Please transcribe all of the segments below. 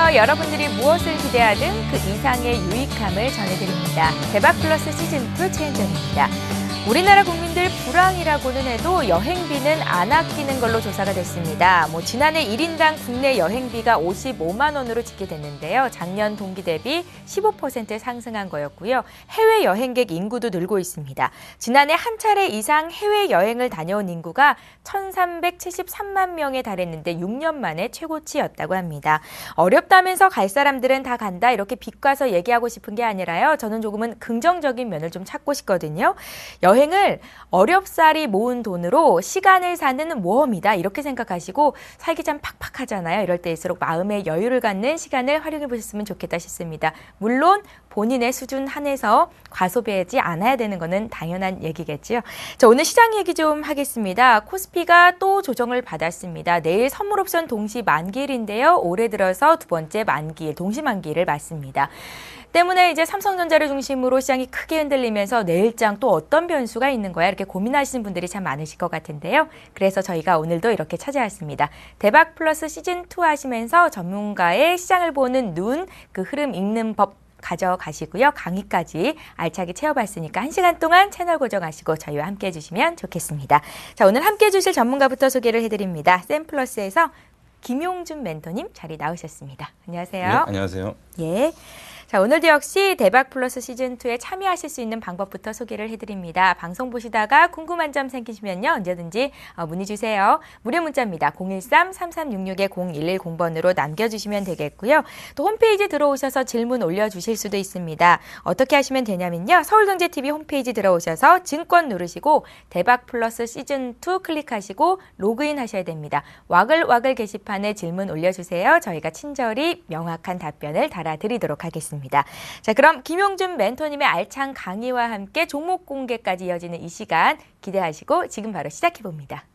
시장에서 여러분들이 무엇을 기대하든 그 이상의 유익함을 전해드립니다. 대박 플러스 시즌2 최은정입니다. 우리나라 국민들 불황이라고는 해도 여행비는 안 아끼는 걸로 조사가 됐습니다. 지난해 1인당 국내 여행비가 55만 원으로 집계됐는데요. 작년 동기 대비 15% 상승한 거였고요. 해외 여행객 인구도 늘고 있습니다. 지난해 한 차례 이상 해외 여행을 다녀온 인구가 1,373만 명에 달했는데 6년 만에 최고치였다고 합니다. 어렵다면서 갈 사람들은 다 간다 이렇게 비꼬아서 얘기하고 싶은 게 아니라요. 저는 조금은 긍정적인 면을 좀 찾고 싶거든요. 여행을 어렵사리 모은 돈으로 시간을 사는 모험이다 이렇게 생각하시고 살기 참 팍팍하잖아요. 이럴 때일수록 마음의 여유를 갖는 시간을 활용해 보셨으면 좋겠다 싶습니다. 물론 본인의 수준 한에서 과소비하지 않아야 되는 거는 당연한 얘기겠죠. 자, 오늘 시장 얘기 좀 하겠습니다. 코스피가 또 조정을 받았습니다. 내일 선물 옵션 동시 만기일인데요. 올해 들어서 두 번째 만기일, 동시 만기일을 맞습니다. 때문에 이제 삼성전자를 중심으로 시장이 크게 흔들리면서 내일장 또 어떤 변수가 있는 거야 이렇게 고민하시는 분들이 참 많으실 것 같은데요. 그래서 저희가 오늘도 이렇게 찾아왔습니다. 대박 플러스 시즌2 하시면서 전문가의 시장을 보는 눈, 그 흐름 읽는 법 가져가시고요. 강의까지 알차게 채워봤으니까 1시간 동안 채널 고정하시고 저희와 함께 해주시면 좋겠습니다. 자, 오늘 함께 해주실 전문가부터 소개를 해드립니다. 샘플러스에서 김용준 멘토님 자리 나오셨습니다. 안녕하세요. 네, 안녕하세요. 예. 자, 오늘도 역시 대박 플러스 시즌2에 참여하실 수 있는 방법부터 소개를 해드립니다. 방송 보시다가 궁금한 점 생기시면요. 언제든지 문의 주세요. 무료 문자입니다. 013-3366-0110번으로 남겨주시면 되겠고요. 또 홈페이지 들어오셔서 질문 올려주실 수도 있습니다. 어떻게 하시면 되냐면요. 서울경제TV 홈페이지 들어오셔서 증권 누르시고 대박 플러스 시즌2 클릭하시고 로그인 하셔야 됩니다. 와글와글 게시판에 질문 올려주세요. 저희가 친절히 명확한 답변을 달아드리도록 하겠습니다. 자, 그럼 김용준 멘토님의 알찬 강의와 함께 종목 공개까지 이어지는 이 시간 기대하시고 지금 바로 시작해봅니다.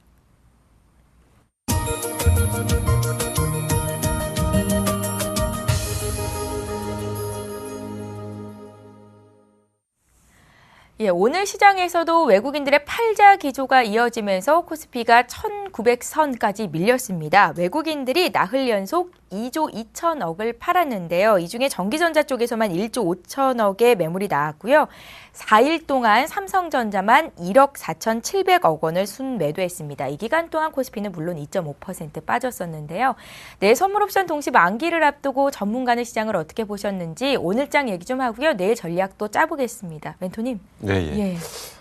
예, 오늘 시장에서도 외국인들의 팔자 기조가 이어지면서 코스피가 1900선까지 밀렸습니다. 외국인들이 나흘 연속 2조 2천억을 팔았는데요. 이 중에 전기전자 쪽에서만 1조 5천억의 매물이 나왔고요. 4일 동안 삼성전자만 1억 4,700억 원을 순매도했습니다. 이 기간 동안 코스피는 물론 2.5% 빠졌었는데요. 내 선물옵션 동시 만기를 앞두고 전문가는 시장을 어떻게 보셨는지 오늘장 얘기 좀 하고요. 내일 전략도 짜보겠습니다. 멘토님. 네, 예.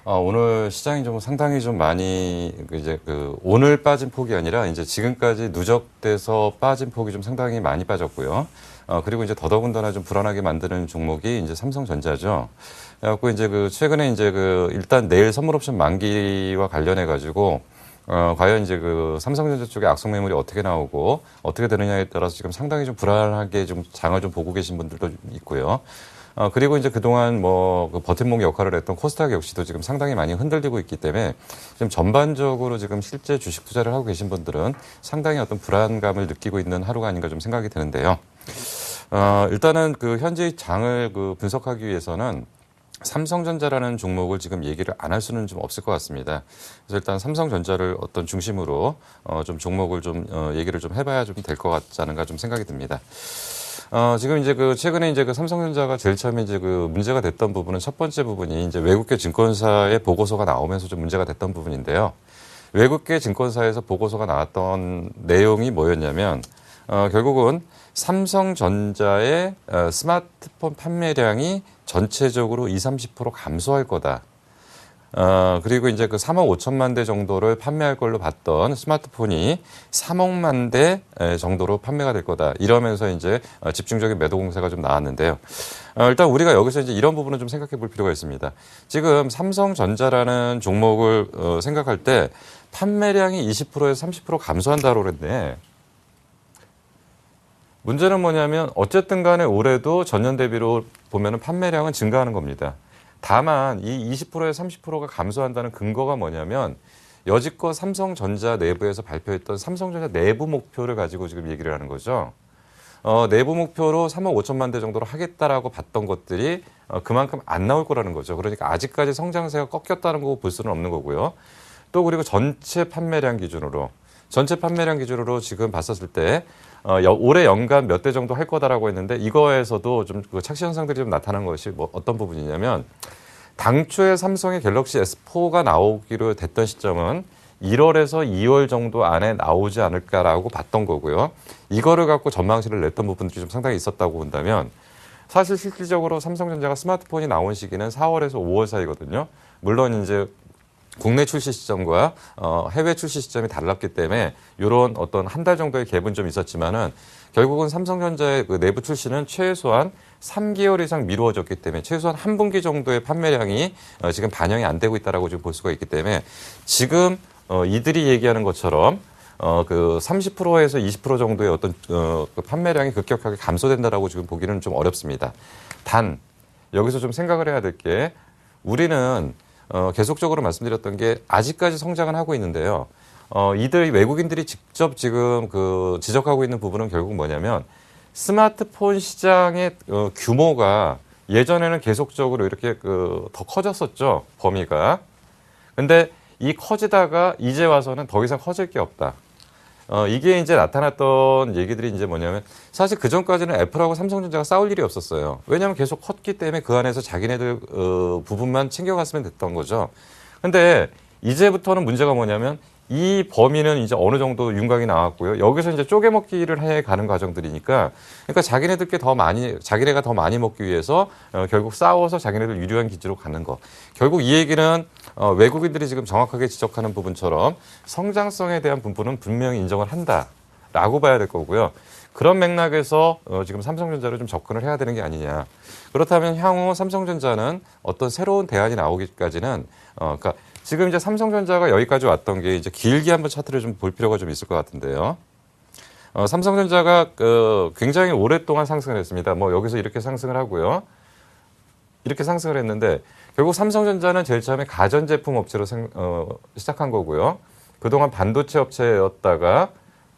오늘 시장이 좀 상당히 좀 많이 오늘 빠진 폭이 아니라 이제 지금까지 누적돼서 빠진 폭이 좀 상당히 많이 빠졌고요. 그리고 이제 더더군다나 좀 불안하게 만드는 종목이 이제 삼성전자죠. 그래갖고 이제 최근에 이제 일단 내일 선물옵션 만기와 관련해 가지고 과연 이제 삼성전자 쪽의 악성 매물이 어떻게 나오고 어떻게 되느냐에 따라서 지금 상당히 좀 불안하게 좀 장을 좀 보고 계신 분들도 있고요. 그리고 이제 그동안 버팀목 역할을 했던 코스닥 역시도 지금 상당히 많이 흔들리고 있기 때문에 지금 전반적으로 지금 실제 주식 투자를 하고 계신 분들은 상당히 어떤 불안감을 느끼고 있는 하루가 아닌가 좀 생각이 드는데요. 일단은 현재 장을 분석하기 위해서는 삼성전자라는 종목을 지금 얘기를 안 할 수는 좀 없을 것 같습니다. 그래서 일단 삼성전자를 어떤 중심으로 좀 종목을 좀 얘기를 좀 해봐야 좀 될 것 같지 않은가 좀 생각이 듭니다. 지금 이제 최근에 이제 삼성전자가 제일 처음에 이제 문제가 됐던 부분은 첫 번째 부분이 이제 외국계 증권사의 보고서가 나오면서 좀 문제가 됐던 부분인데요. 외국계 증권사에서 보고서가 나왔던 내용이 뭐였냐면, 결국은 삼성전자의 스마트폰 판매량이 전체적으로 20-30% 감소할 거다. 그리고 이제 3억 5천만 대 정도를 판매할 걸로 봤던 스마트폰이 3억만 대 정도로 판매가 될 거다. 이러면서 이제 집중적인 매도 공세가 좀 나왔는데요. 일단 우리가 여기서 이제 이런 부분을 좀 생각해 볼 필요가 있습니다. 지금 삼성전자라는 종목을 생각할 때 판매량이 20%에서 30% 감소한다고 그랬는데 문제는 뭐냐면 어쨌든 간에 올해도 전년 대비로 보면은 판매량은 증가하는 겁니다. 다만 이 20%에서 30%가 감소한다는 근거가 뭐냐면 여지껏 삼성전자 내부에서 발표했던 삼성전자 내부 목표를 가지고 지금 얘기를 하는 거죠. 내부 목표로 3억 5천만 대 정도로 하겠다라고 봤던 것들이 그만큼 안 나올 거라는 거죠. 그러니까 아직까지 성장세가 꺾였다는 거 볼 수는 없는 거고요. 또 그리고 전체 판매량 기준으로 지금 봤었을 때 올해 연간 몇 대 정도 할 거다라고 했는데 이거에서도 좀 그 착시 현상들이 좀 나타난 것이 뭐 어떤 부분이냐면 당초에 삼성의 갤럭시 S4가 나오기로 됐던 시점은 1월에서 2월 정도 안에 나오지 않을까라고 봤던 거고요. 이거를 갖고 전망치를 냈던 부분들이 좀 상당히 있었다고 본다면 사실 실질적으로 삼성전자가 스마트폰이 나온 시기는 4월에서 5월 사이거든요. 물론 이제 국내 출시 시점과 해외 출시 시점이 달랐기 때문에 이런 어떤 한 달 정도의 갭은 좀 있었지만은 결국은 삼성전자의 그 내부 출시는 최소한 3개월 이상 미루어졌기 때문에 최소한 한 분기 정도의 판매량이 지금 반영이 안 되고 있다라고 지금 볼 수가 있기 때문에 지금 이들이 얘기하는 것처럼 그 30%에서 20% 정도의 어떤 그 판매량이 급격하게 감소된다라고 지금 보기는 좀 어렵습니다. 단 여기서 좀 생각을 해야 될 게 우리는 계속적으로 말씀드렸던 게 아직까지 성장은 하고 있는데요. 이들 외국인들이 직접 지금 그 지적하고 있는 부분은 결국 뭐냐면 스마트폰 시장의 규모가 예전에는 계속적으로 이렇게 더 커졌었죠, 범위가. 근데 이 커지다가 이제 와서는 더 이상 커질 게 없다. 이게 이제 나타났던 얘기들이 이제 뭐냐면 사실 그 전까지는 애플하고 삼성전자가 싸울 일이 없었어요. 왜냐하면 계속 컸기 때문에 그 안에서 자기네들 부분만 챙겨갔으면 됐던 거죠. 근데 이제부터는 문제가 뭐냐면 이 범위는 이제 어느 정도 윤곽이 나왔고요. 여기서 이제 쪼개먹기를 해 가는 과정들이니까 그러니까 자기네가 더 많이 먹기 위해서 결국 싸워서 자기네들 유리한 기지로 가는 거. 결국 이 얘기는 외국인들이 지금 정확하게 지적하는 부분처럼 성장성에 대한 부분은 분명히 인정을 한다라고 봐야 될 거고요. 그런 맥락에서 지금 삼성전자로 좀 접근을 해야 되는 게 아니냐. 그렇다면 향후 삼성전자는 어떤 새로운 대안이 나오기까지는 그러니까 지금 이제 삼성전자가 여기까지 왔던 게 이제 길게 한번 차트를 좀 볼 필요가 좀 있을 것 같은데요. 삼성전자가 굉장히 오랫동안 상승을 했습니다. 뭐 여기서 이렇게 상승을 하고요. 이렇게 상승을 했는데 결국 삼성전자는 제일 처음에 가전제품 업체로 시작한 거고요. 그동안 반도체 업체였다가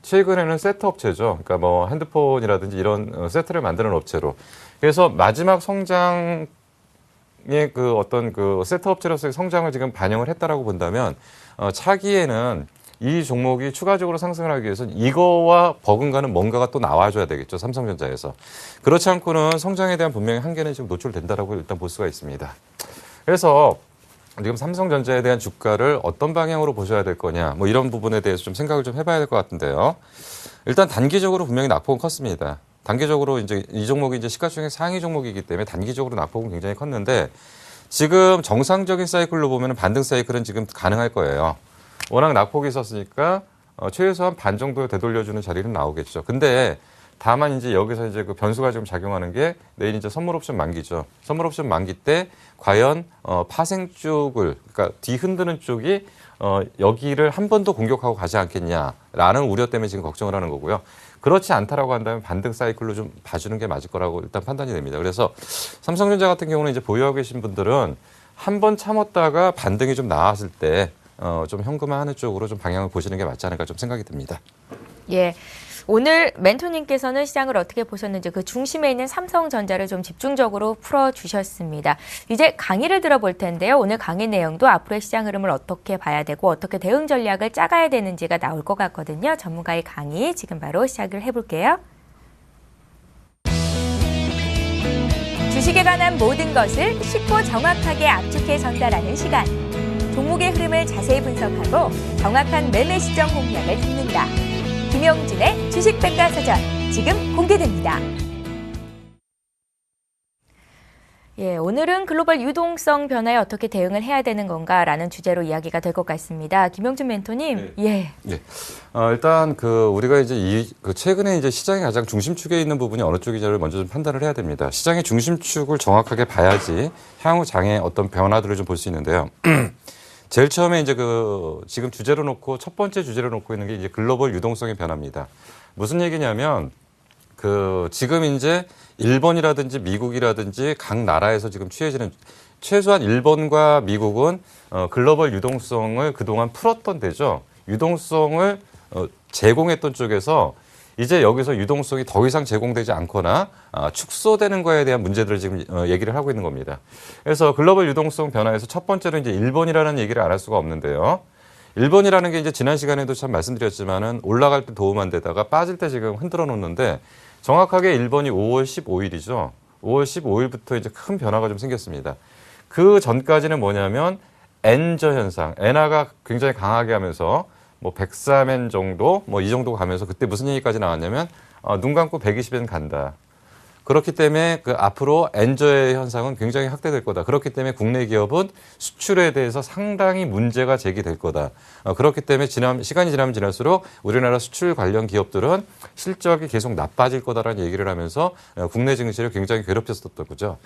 최근에는 세트 업체죠. 그러니까 뭐 핸드폰이라든지 이런 세트를 만드는 업체로. 그래서 마지막 성장 그 어떤 그 세트 업체로서의 성장을 지금 반영을 했다라고 본다면 차기에는 이 종목이 추가적으로 상승을 하기 위해서는 이거와 버금가는 뭔가가 또 나와줘야 되겠죠. 삼성전자에서. 그렇지 않고는 성장에 대한 분명히 한계는 지금 노출된다라고 일단 볼 수가 있습니다. 그래서 지금 삼성전자에 대한 주가를 어떤 방향으로 보셔야 될 거냐 뭐 이런 부분에 대해서 좀 생각을 좀 해봐야 될 것 같은데요. 일단 단기적으로 분명히 낙폭은 컸습니다. 단기적으로 이제 이 종목이 이제 시가총액 상위 종목이기 때문에 단기적으로 낙폭은 굉장히 컸는데 지금 정상적인 사이클로 보면 반등 사이클은 지금 가능할 거예요. 워낙 낙폭이 있었으니까 최소한 반 정도 되돌려주는 자리는 나오겠죠. 근데 다만 이제 여기서 이제 그 변수가 지금 작용하는 게 내일 이제 선물 옵션 만기죠. 선물 옵션 만기 때 과연 파생 쪽을 그러니까 뒤흔드는 쪽이 여기를 한 번 더 공격하고 가지 않겠냐라는 우려 때문에 지금 걱정을 하는 거고요. 그렇지 않다라고 한다면 반등 사이클로 좀 봐주는 게 맞을 거라고 일단 판단이 됩니다. 그래서 삼성전자 같은 경우는 이제 보유하고 계신 분들은 한 번 참았다가 반등이 좀 나왔을 때 좀 현금화하는 쪽으로 좀 방향을 보시는 게 맞지 않을까 좀 생각이 듭니다. 예. 오늘 멘토님께서는 시장을 어떻게 보셨는지 그 중심에 있는 삼성전자를 좀 집중적으로 풀어주셨습니다. 이제 강의를 들어볼 텐데요. 오늘 강의 내용도 앞으로의 시장 흐름을 어떻게 봐야 되고 어떻게 대응 전략을 짜가야 되는지가 나올 것 같거든요. 전문가의 강의 지금 바로 시작을 해볼게요. 주식에 관한 모든 것을 쉽고 정확하게 압축해 전달하는 시간. 종목의 흐름을 자세히 분석하고 정확한 매매 시점 공략을 듣는다. 김용준의 주식백과사전 지금 공개됩니다. 예, 오늘은 글로벌 유동성 변화에 어떻게 대응을 해야 되는 건가라는 주제로 이야기가 될 것 같습니다. 김용준 멘토님, 네. 예. 네. 일단 우리가 이제 최근에 이제 시장의 가장 중심축에 있는 부분이 어느 쪽이냐를 먼저 좀 판단을 해야 됩니다. 시장의 중심축을 정확하게 봐야지 향후 장의 어떤 변화들을 좀 볼 수 있는데요. 제일 처음에 이제 지금 주제로 놓고 첫 번째 주제로 놓고 있는 게 이제 글로벌 유동성의 변화입니다. 무슨 얘기냐면 지금 이제 일본이라든지 미국이라든지 각 나라에서 지금 취해지는 최소한 일본과 미국은 글로벌 유동성을 그동안 풀었던 데죠. 유동성을 제공했던 쪽에서 이제 여기서 유동성이 더 이상 제공되지 않거나 축소되는 거에 대한 문제들을 지금 얘기를 하고 있는 겁니다. 그래서 글로벌 유동성 변화에서 첫 번째로 이제 일본이라는 얘기를 안 할 수가 없는데요. 일본이라는 게 이제 지난 시간에도 참 말씀드렸지만은 올라갈 때 도움 안 되다가 빠질 때 지금 흔들어 놓는데 정확하게 일본이 5월 15일이죠. 5월 15일부터 이제 큰 변화가 좀 생겼습니다. 그 전까지는 뭐냐면 엔저 현상, 엔화가 굉장히 강하게 하면서 뭐 103엔 정도, 뭐 이 정도 가면서 그때 무슨 얘기까지 나왔냐면 눈 감고 120엔 간다. 그렇기 때문에 그 앞으로 엔저의 현상은 굉장히 확대될 거다. 그렇기 때문에 국내 기업은 수출에 대해서 상당히 문제가 제기될 거다. 그렇기 때문에 시간이 지나면 지날수록 우리나라 수출 관련 기업들은 실적이 계속 나빠질 거다라는 얘기를 하면서 국내 증시를 굉장히 괴롭혔었던 거죠.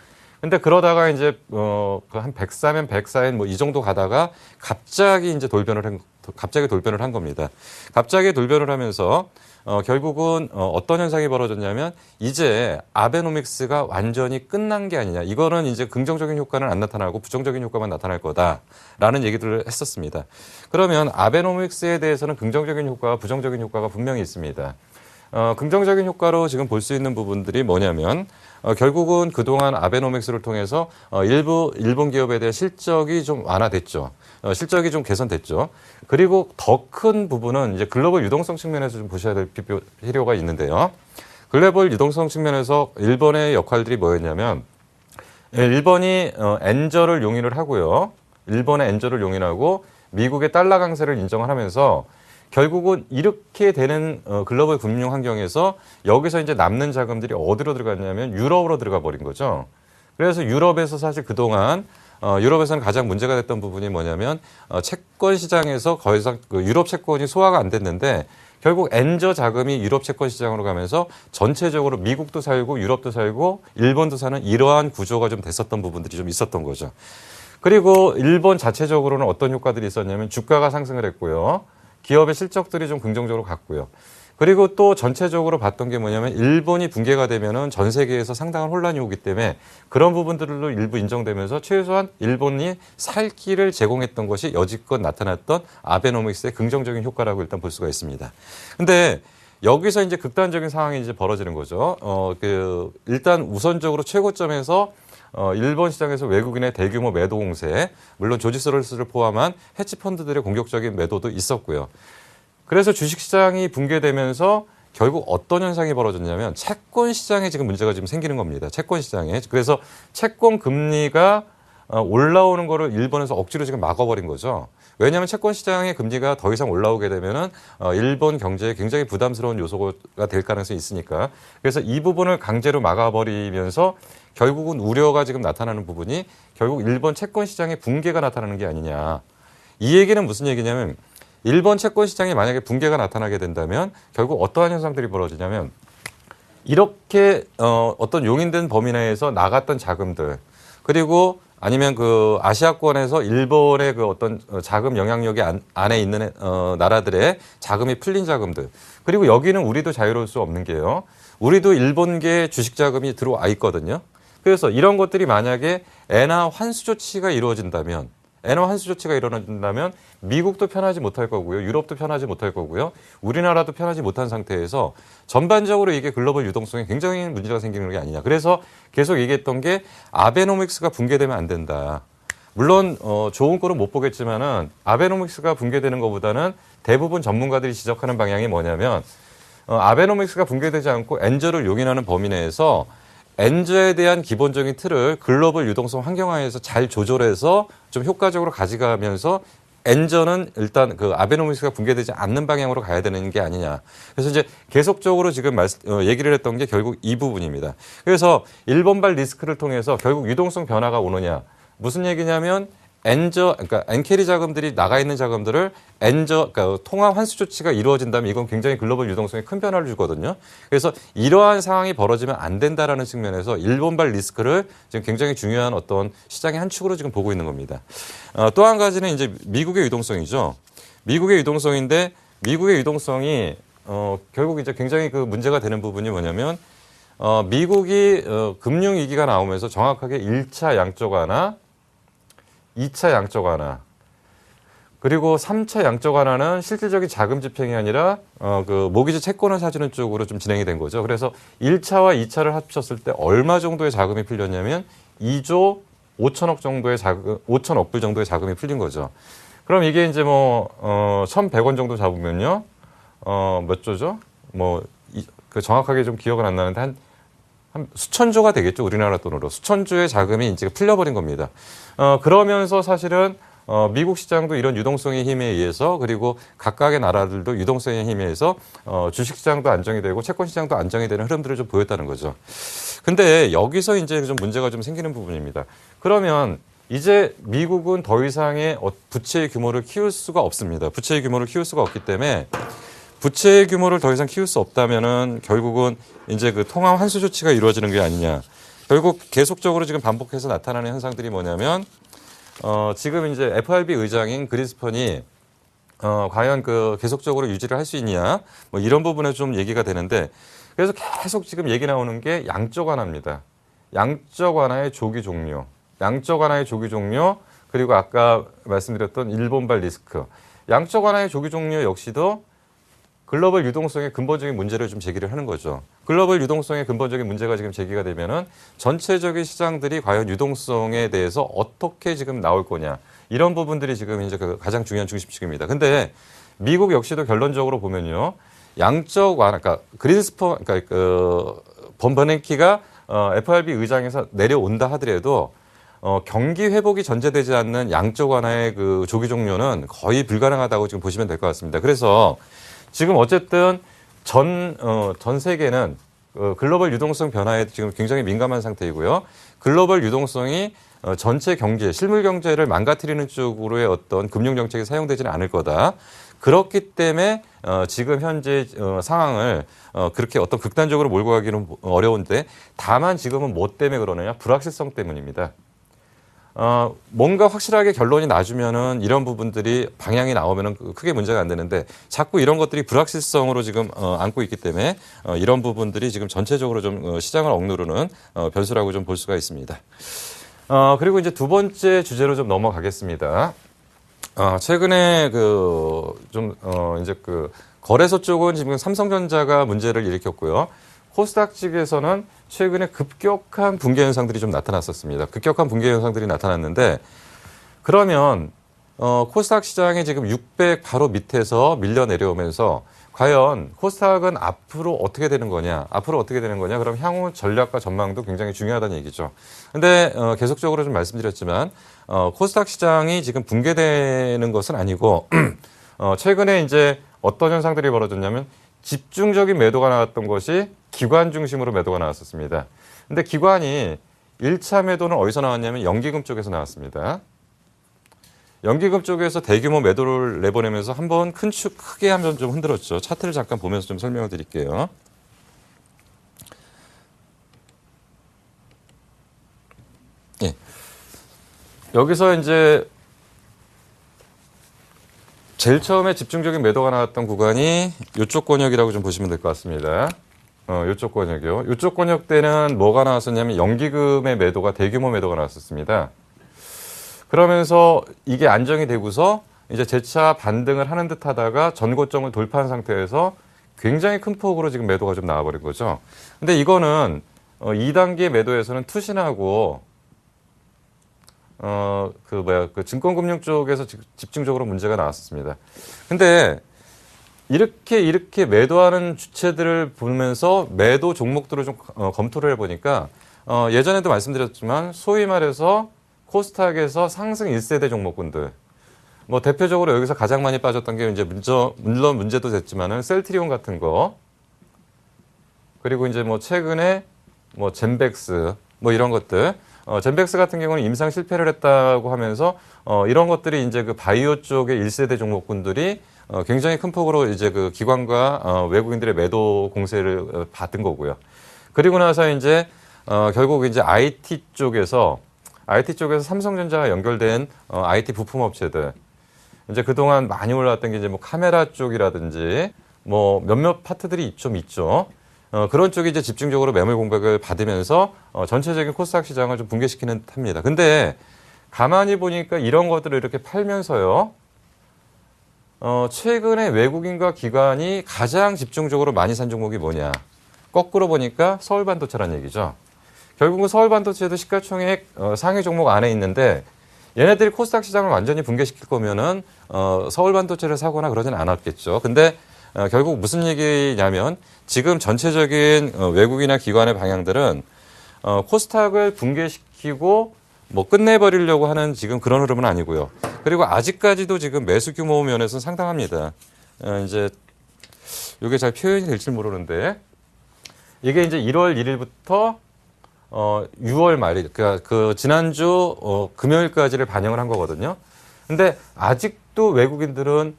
근데 그러다가 이제 한 103엔, 104엔 뭐 이 정도 가다가 갑자기 이제 돌변을 한 겁니다. 갑자기 돌변을 하면서 결국은 어떤 현상이 벌어졌냐면 이제 아베노믹스가 완전히 끝난 게 아니냐. 이거는 이제 긍정적인 효과는 안 나타나고 부정적인 효과만 나타날 거다라는 얘기들을 했었습니다. 그러면 아베노믹스에 대해서는 긍정적인 효과와 부정적인 효과가 분명히 있습니다. 긍정적인 효과로 지금 볼 수 있는 부분들이 뭐냐면 결국은 그동안 아베노믹스를 통해서 일부 일본 기업에 대한 실적이 좀 완화됐죠. 실적이 좀 개선됐죠. 그리고 더 큰 부분은 이제 글로벌 유동성 측면에서 좀 보셔야 될 필요가 있는데요. 글로벌 유동성 측면에서 일본의 역할들이 뭐였냐면 일본이 엔저를 용인을 하고요. 일본의 엔저를 용인하고 미국의 달러 강세를 인정을 하면서 결국은 이렇게 되는 글로벌 금융 환경에서 여기서 이제 남는 자금들이 어디로 들어갔냐면 유럽으로 들어가 버린 거죠. 그래서 유럽에서 사실 그동안 유럽에서는 가장 문제가 됐던 부분이 뭐냐면 채권 시장에서 더 이상 유럽 채권이 소화가 안 됐는데 결국 엔저 자금이 유럽 채권 시장으로 가면서 전체적으로 미국도 살고 유럽도 살고 일본도 사는 이러한 구조가 좀 됐었던 부분들이 좀 있었던 거죠. 그리고 일본 자체적으로는 어떤 효과들이 있었냐면 주가가 상승을 했고요. 기업의 실적들이 좀 긍정적으로 갔고요. 그리고 또 전체적으로 봤던 게 뭐냐면 일본이 붕괴가 되면은 전 세계에서 상당한 혼란이 오기 때문에 그런 부분들로 일부 인정되면서 최소한 일본이 살 길을 제공했던 것이 여지껏 나타났던 아베노믹스의 긍정적인 효과라고 일단 볼 수가 있습니다. 근데 여기서 이제 극단적인 상황이 이제 벌어지는 거죠. 일단 우선적으로 최고점에서 일본 시장에서 외국인의 대규모 매도 공세, 물론 조지 소로스를 포함한 헤지펀드들의 공격적인 매도도 있었고요. 그래서 주식시장이 붕괴되면서 결국 어떤 현상이 벌어졌냐면 채권 시장에 지금 문제가 지금 생기는 겁니다. 채권 시장에. 그래서 채권 금리가 올라오는 거를 일본에서 억지로 지금 막아버린 거죠. 왜냐하면 채권 시장의 금리가 더 이상 올라오게 되면은 일본 경제에 굉장히 부담스러운 요소가 될 가능성이 있으니까. 그래서 이 부분을 강제로 막아버리면서 결국은 우려가 지금 나타나는 부분이 결국 일본 채권 시장의 붕괴가 나타나는 게 아니냐. 이 얘기는 무슨 얘기냐면 일본 채권 시장이 만약에 붕괴가 나타나게 된다면 결국 어떠한 현상들이 벌어지냐면 이렇게 어떤 용인된 범위 내에서 나갔던 자금들 그리고 아니면 그 아시아권에서 일본의 그 어떤 자금 영향력이 안에 있는 나라들의 자금이 풀린 자금들 그리고 여기는 우리도 자유로울 수 없는 게요. 우리도 일본계 주식 자금이 들어와 있거든요. 그래서 이런 것들이 만약에 엔화 환수 조치가 이루어진다면 엔화 환수 조치가 일어난다면 미국도 편하지 못할 거고요. 유럽도 편하지 못할 거고요. 우리나라도 편하지 못한 상태에서 전반적으로 이게 글로벌 유동성에 굉장히 문제가 생기는 게 아니냐. 그래서 계속 얘기했던 게 아베노믹스가 붕괴되면 안 된다. 물론 좋은 거는 못 보겠지만은 아베노믹스가 붕괴되는 것보다는 대부분 전문가들이 지적하는 방향이 뭐냐면 아베노믹스가 붕괴되지 않고 엔저를 용인하는 범위 내에서 엔저에 대한 기본적인 틀을 글로벌 유동성 환경화에서 잘 조절해서 좀 효과적으로 가져가면서 엔저는 일단 그 아베노믹스가 붕괴되지 않는 방향으로 가야 되는 게 아니냐. 그래서 이제 계속적으로 지금 얘기를 했던 게 결국 이 부분입니다. 그래서 일본발 리스크를 통해서 결국 유동성 변화가 오느냐. 무슨 얘기냐면 그러니까 엔캐리 자금들이 나가 있는 자금들을 그러니까 통화 환수 조치가 이루어진다면 이건 굉장히 글로벌 유동성에 큰 변화를 주거든요. 그래서 이러한 상황이 벌어지면 안 된다라는 측면에서 일본발 리스크를 지금 굉장히 중요한 어떤 시장의 한 축으로 지금 보고 있는 겁니다. 또 한 가지는 이제 미국의 유동성이죠. 미국의 유동성인데 미국의 유동성이 결국 이제 굉장히 그 문제가 되는 부분이 뭐냐면 미국이 금융 위기가 나오면서 정확하게 1차 양적 완화 2차 양적 완화 그리고 3차 양적 완화는 실질적인 자금 집행이 아니라 그 모기지 채권을 사주는 쪽으로 좀 진행이 된 거죠. 그래서 1차와 2차를 합쳤을 때 얼마 정도의 자금이 풀렸냐면 2조 5천억 정도의 5천억 불 정도의 자금이 풀린 거죠. 그럼 이게 이제 1,100원 정도 잡으면요. 몇 조죠? 그 정확하게 좀 기억은 안 나는데 한 수천조가 되겠죠. 우리나라 돈으로. 수천조의 자금이 이제 풀려버린 겁니다. 그러면서 사실은 미국 시장도 이런 유동성의 힘에 의해서 그리고 각각의 나라들도 유동성의 힘에 의해서 주식시장도 안정이 되고 채권시장도 안정이 되는 흐름들을 좀 보였다는 거죠. 근데 여기서 이제 좀 문제가 좀 생기는 부분입니다. 그러면 이제 미국은 더 이상의 부채의 규모를 키울 수가 없습니다. 부채의 규모를 키울 수가 없기 때문에 부채의 규모를 더 이상 키울 수 없다면은 결국은 이제 그 통화 환수 조치가 이루어지는 게 아니냐. 결국 계속적으로 지금 반복해서 나타나는 현상들이 뭐냐면 지금 이제 FRB 의장인 그린스펀이 과연 그 계속적으로 유지를 할 수 있냐 뭐 이런 부분에 좀 얘기가 되는데 그래서 계속 지금 얘기 나오는 게 양적 완화입니다. 양적 완화의 조기 종료, 양적 완화의 조기 종료 그리고 아까 말씀드렸던 일본발 리스크, 양적 완화의 조기 종료 역시도 글로벌 유동성의 근본적인 문제를 좀 제기를 하는 거죠. 글로벌 유동성의 근본적인 문제가 지금 제기가 되면은 전체적인 시장들이 과연 유동성에 대해서 어떻게 지금 나올 거냐. 이런 부분들이 지금 이제 그 가장 중요한 중심축입니다. 근데 미국 역시도 결론적으로 보면요. 양적 완화, 그러니까 그린스펀, 그러니까 본 버냉키가 FRB 의장에서 내려온다 하더라도 경기 회복이 전제되지 않는 양적 완화의 그 조기 종료는 거의 불가능하다고 지금 보시면 될 것 같습니다. 그래서 지금 어쨌든 전 세계는 글로벌 유동성 변화에 지금 굉장히 민감한 상태이고요. 글로벌 유동성이 전체 경제, 실물 경제를 망가뜨리는 쪽으로의 어떤 금융 정책이 사용되지는 않을 거다. 그렇기 때문에 지금 현재 상황을 그렇게 어떤 극단적으로 몰고 가기는 어려운데 다만 지금은 뭐 때문에 그러느냐? 불확실성 때문입니다. 뭔가 확실하게 결론이 나주면은 이런 부분들이 방향이 나오면은 크게 문제가 안 되는데 자꾸 이런 것들이 불확실성으로 지금 안고 있기 때문에 이런 부분들이 지금 전체적으로 좀 시장을 억누르는 변수라고 좀 볼 수가 있습니다. 그리고 이제 두 번째 주제로 좀 넘어가겠습니다. 최근에 이제 거래소 쪽은 지금 삼성전자가 문제를 일으켰고요. 코스닥 측에서는 최근에 급격한 붕괴 현상들이 좀 나타났었습니다. 급격한 붕괴 현상들이 나타났는데 그러면 코스닥 시장이 지금 600 바로 밑에서 밀려 내려오면서 과연 코스닥은 앞으로 어떻게 되는 거냐? 앞으로 어떻게 되는 거냐? 그럼 향후 전략과 전망도 굉장히 중요하다는 얘기죠. 근데 계속적으로 좀 말씀드렸지만 코스닥 시장이 지금 붕괴되는 것은 아니고 최근에 이제 어떤 현상들이 벌어졌냐면 집중적인 매도가 나왔던 것이 기관 중심으로 매도가 나왔었습니다. 근데 기관이 1차 매도는 어디서 나왔냐면 연기금 쪽에서 나왔습니다. 연기금 쪽에서 대규모 매도를 내보내면서 한번 크게 한번 좀 흔들었죠. 차트를 잠깐 보면서 좀 설명을 드릴게요. 예. 여기서 이제 제일 처음에 집중적인 매도가 나왔던 구간이 이쪽 권역이라고 좀 보시면 될 것 같습니다. 이쪽 권역이요. 이쪽 권역 때는 뭐가 나왔었냐면 연기금의 매도가 대규모 매도가 나왔었습니다. 그러면서 이게 안정이 되고서 이제 재차 반등을 하는 듯 하다가 전고점을 돌파한 상태에서 굉장히 큰 폭으로 지금 매도가 좀 나와버린 거죠. 근데 이거는 2단계 매도에서는 투신하고 증권금융 쪽에서 집중적으로 문제가 나왔습니다. 근데 이렇게 매도하는 주체들을 보면서 매도 종목들을 좀 검토를 해보니까 예전에도 말씀드렸지만 소위 말해서 코스닥에서 상승 1세대 종목군들 뭐 대표적으로 여기서 가장 많이 빠졌던 게 이제 물론 문제도 됐지만은 셀트리온 같은 거 그리고 이제 뭐 최근에 뭐 젠백스 뭐 이런 것들 젠백스 같은 경우는 임상 실패를 했다고 하면서 이런 것들이 이제 그 바이오 쪽의 1세대 종목군들이 굉장히 큰 폭으로 이제 그 기관과 외국인들의 매도 공세를 받은 거고요. 그리고 나서 이제 결국 이제 IT 쪽에서 삼성전자가 연결된 IT 부품 업체들 이제 그동안 많이 올라왔던 게 이제 뭐 카메라 쪽이라든지 뭐 몇몇 파트들이 좀 있죠. 그런 쪽이 이제 집중적으로 매물 공백을 받으면서 전체적인 코스닥 시장을 좀 붕괴시키는 듯합니다. 근데 가만히 보니까 이런 것들을 이렇게 팔면서요. 최근에 외국인과 기관이 가장 집중적으로 많이 산 종목이 뭐냐. 거꾸로 보니까 서울반도체라는 얘기죠. 결국은 서울반도체도 시가총액 상위 종목 안에 있는데 얘네들이 코스닥 시장을 완전히 붕괴시킬 거면은 서울 반도체를 사거나 그러진 않았겠죠. 근데 결국 무슨 얘기냐면 지금 전체적인 외국이나 기관의 방향들은 코스닥을 붕괴시키고 뭐 끝내버리려고 하는 지금 그런 흐름은 아니고요. 그리고 아직까지도 지금 매수 규모 면에서 상당합니다. 이제 이게 잘 표현이 될지 모르는데 이게 이제 1월 1일부터 6월 말일, 그러니까 그 지난주 금요일까지를 반영을 한 거거든요. 근데 아직도 외국인들은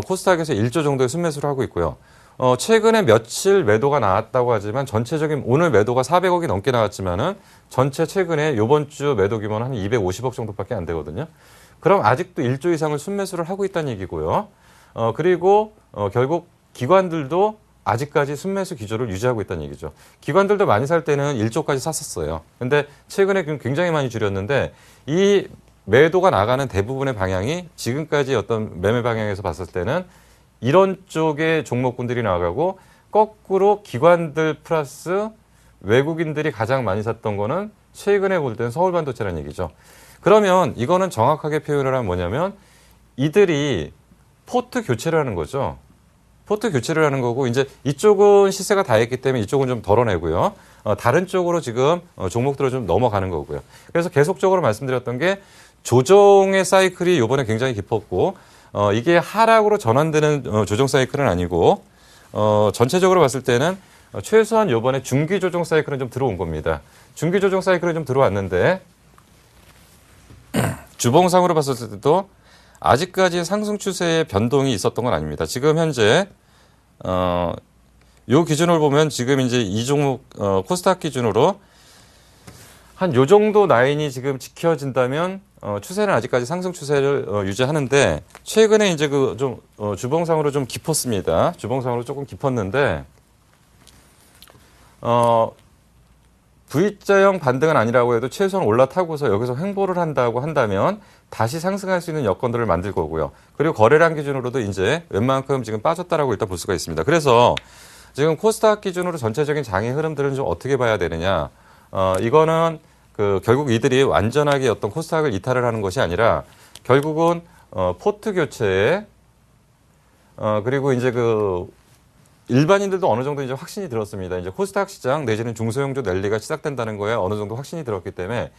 코스닥에서 1조 정도의 순매수를 하고 있고요. 최근에 며칠 매도가 나왔다고 하지만 전체적인 오늘 매도가 400억이 넘게 나왔지만은 전체 최근에 이번 주 매도 규모는 한 250억 정도밖에 안 되거든요. 그럼 아직도 1조 이상을 순매수를 하고 있다는 얘기고요. 그리고 결국 기관들도 아직까지 순매수 기조를 유지하고 있다는 얘기죠. 기관들도 많이 살 때는 1조까지 샀었어요. 근데 최근에 굉장히 많이 줄였는데 이 매도가 나가는 대부분의 방향이 지금까지 어떤 매매 방향에서 봤을 때는 이런 쪽의 종목군들이 나가고 거꾸로 기관들 플러스 외국인들이 가장 많이 샀던 거는 최근에 볼 때는 서울 반도체라는 얘기죠. 그러면 이거는 정확하게 표현을 하면 뭐냐면 이들이 포트 교체를 하는 거죠. 포트 교체를 하는 거고 이제 이쪽은 시세가 다 했기 때문에 이쪽은 좀 덜어내고요. 다른 쪽으로 지금 종목들을 좀 넘어가는 거고요. 그래서 계속적으로 말씀드렸던 게 조정의 사이클이 이번에 굉장히 깊었고 이게 하락으로 전환되는 조정 사이클은 아니고 전체적으로 봤을 때는 최소한 이번에 중기 조정 사이클은 좀 들어온 겁니다. 중기 조정 사이클은 좀 들어왔는데 주봉상으로 봤을 때도 아직까지 상승 추세의 변동이 있었던 건 아닙니다. 지금 현재 요 기준을 보면 지금 이제 이 종목 코스닥 기준으로 한 요 정도 라인이 지금 지켜진다면 추세는 아직까지 상승 추세를 유지하는데 최근에 이제 그 좀 주봉상으로 좀 깊었습니다. 주봉상으로 조금 깊었는데 V자형 반등은 아니라고 해도 최소한 올라타고서 여기서 횡보를 한다고 한다면 다시 상승할 수 있는 여건들을 만들 거고요. 그리고 거래량 기준으로도 이제 웬만큼 지금 빠졌다라고 일단 볼 수가 있습니다. 그래서 지금 코스닥 기준으로 전체적인 장의 흐름들은 좀 어떻게 봐야 되느냐. 이거는 결국 이들이 완전하게 어떤 코스닥을 이탈을 하는 것이 아니라 결국은 포트 교체에 그리고 이제 일반인들도 어느 정도 이제 확신이 들었습니다. 이제 코스닥 시장 내지는 중소형주 랠리가 시작된다는 거에 어느 정도 확신이 들었기 때문에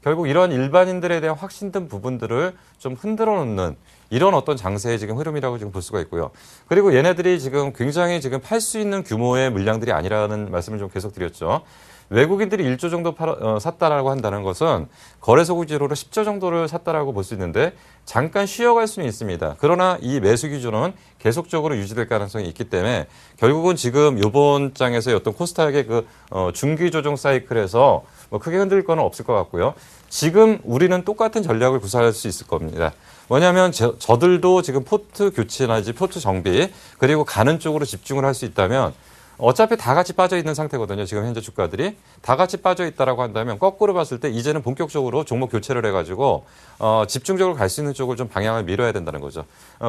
결국 이런 일반인들에 대한 확신된 부분들을 좀 흔들어 놓는 이런 어떤 장세의 지금 흐름이라고 지금 볼 수가 있고요. 그리고 얘네들이 지금 굉장히 지금 팔 수 있는 규모의 물량들이 아니라는 말씀을 좀 계속 드렸죠. 외국인들이 1조 정도 샀다라고 한다는 것은 거래소 기준으로 10조 정도를 샀다라고 볼 수 있는데 잠깐 쉬어갈 수는 있습니다. 그러나 이 매수 기준은 계속적으로 유지될 가능성이 있기 때문에 결국은 지금 이번 장에서의 어떤 코스닥의 중기 조정 사이클에서 뭐 크게 흔들 건 없을 것 같고요. 지금 우리는 똑같은 전략을 구사할 수 있을 겁니다. 뭐냐면 저들도 지금 포트 교체나 포트 정비 그리고 가는 쪽으로 집중을 할 수 있다면 어차피 다 같이 빠져 있는 상태거든요. 지금 현재 주가들이 다 같이 빠져 있다라고 한다면 거꾸로 봤을 때 이제는 본격적으로 종목 교체를 해가지고 집중적으로 갈 수 있는 쪽을 좀 방향을 밀어야 된다는 거죠.